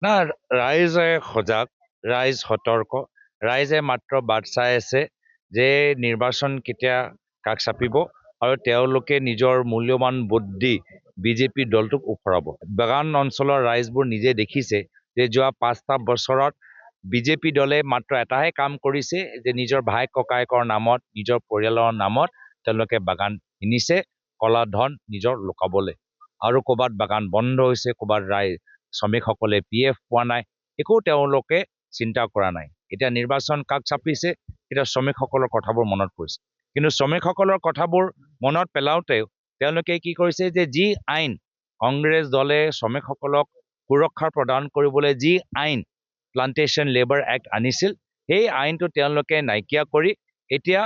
না, ৰাইজে সজাগ, ৰাইজ সতৰ্ক, ৰাইজে মাত্ৰ বাট চাই আছে যে নিৰ্বাচন কেতিয়া কাষ চাপিব আৰু তেওঁলোকে নিজৰ মূল্যৱান ভোট দি বিজেপি দলটোক ওফৰাব। বাগান অঞ্চলৰ ৰাইজবোৰ নিজে দেখিছে যে যোৱা 5টা বছৰত বিজেপি দলে মাত্ৰ এটাহে কাম কৰিছে যে নিজৰ ভাই ককায়েকৰ নামত, নিজৰ পৰিয়ালৰ নামত তেওঁলোকে বাগান কিনিছে কলা ধন নিজৰ লুকাবলৈ। আৰু ক'ৰবাত বাগান বন্ধ হৈছে, ক'ৰবাত শ্ৰমিকসকলে PF পোৱা নাই, একো তেওঁলোকে চিন্তা কৰা নাই। এতিয়া নিৰ্বাচন কাষ চাপিছে, এতিয়া শ্ৰমিকসকলৰ কথাবোৰ মনত পৰিছে। কিন্তু শ্ৰমিকসকলৰ কথাবোৰ মনত পেলাওঁতে তেওঁলোকে কি কৰিছে যে যি আইন কংগ্ৰেছ দলে শ্ৰমিকসকলক সুৰক্ষা প্ৰদান কৰিবলৈ যি আইন প্লান্টেশ্যন লেবাৰ এক্ট আনিছিল, সেই আইনটো তেওঁলোকে নাইকিয়া কৰি এতিয়া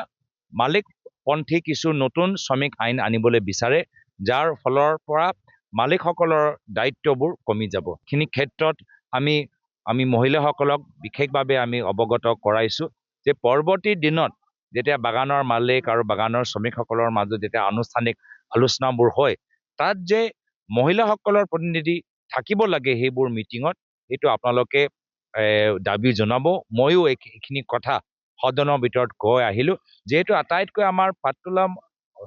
মালিকপন্থী কিছু নতুন শ্ৰমিক আইন আনিবলৈ বিচাৰে, যাৰ ফলৰ পৰা মালিকসকলৰ দায়িত্ববোৰ কমি যাব। এইখিনি ক্ষেত্ৰত আমি মহিলাসকলক বিশেষভাৱে আমি অৱগত কৰাইছোঁ যে পৰৱৰ্তী দিনত যেতিয়া বাগানৰ মালিক আৰু বাগানৰ শ্ৰমিকসকলৰ মাজত যেতিয়া আনুষ্ঠানিক আলোচনাবোৰ হয়, তাত যে মহিলাসকলৰ প্ৰতিনিধি থাকিব লাগে সেইবোৰ মিটিঙত, সেইটো আপোনালোকে দাবী জনাব। ময়ো এইখিনি কথা সদনৰ ভিতৰত কৈ আহিলোঁ, যিহেতু আটাইতকৈ আমাৰ পাতোলা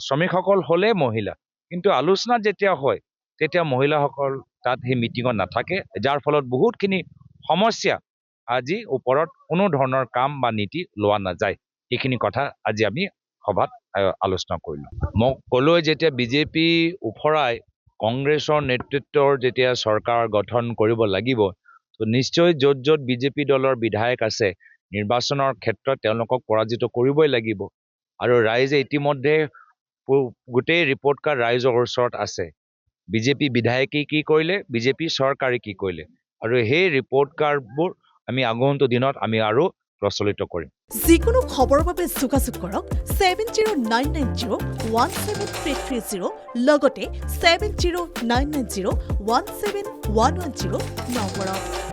শ্ৰমিকসকল হ'লেই মহিলা, কিন্তু আলোচনাত যেতিয়া হয় তেতিয়া মহিলাসকল তাত সেই মিটিঙত নাথাকে, যাৰ ফলত বহুতখিনি সমস্যা আজি ওপৰত কোনো ধৰণৰ কাম বা নীতি লোৱা নাযায়। এইখিনি কথা আজি আমি সভাত আলোচনা কৰিলোঁ। মই ক'লোৱে যেতিয়া বিজেপি ওফৰাই কংগ্ৰেছৰ নেতৃত্বৰ যেতিয়া চৰকাৰ গঠন কৰিব লাগিব, তো নিশ্চয় য'ত য'ত বিজেপি দলৰ বিধায়ক আছে নিৰ্বাচনৰ ক্ষেত্ৰত তেওঁলোকক পৰাজিত কৰিবই লাগিব। আৰু ৰাইজে ইতিমধ্যে গোটেই ৰিপৰ্ট কাৰ্ড ৰাইজৰ ওচৰত আছে। বিজেপি বিধায়কে কি কৰিলে, বিজেপি চৰকাৰে কি কৰিলে, আৰু সেই ৰিপৰ্ট কাৰ্ডবোৰ আমি আগন্তুক দিনত আমি আৰু প্ৰচলিত কৰিম। যিকোনো খবৰৰ বাবে যোগাযোগ কৰক 7099017330 লগতে 7099017110 নম্বৰত।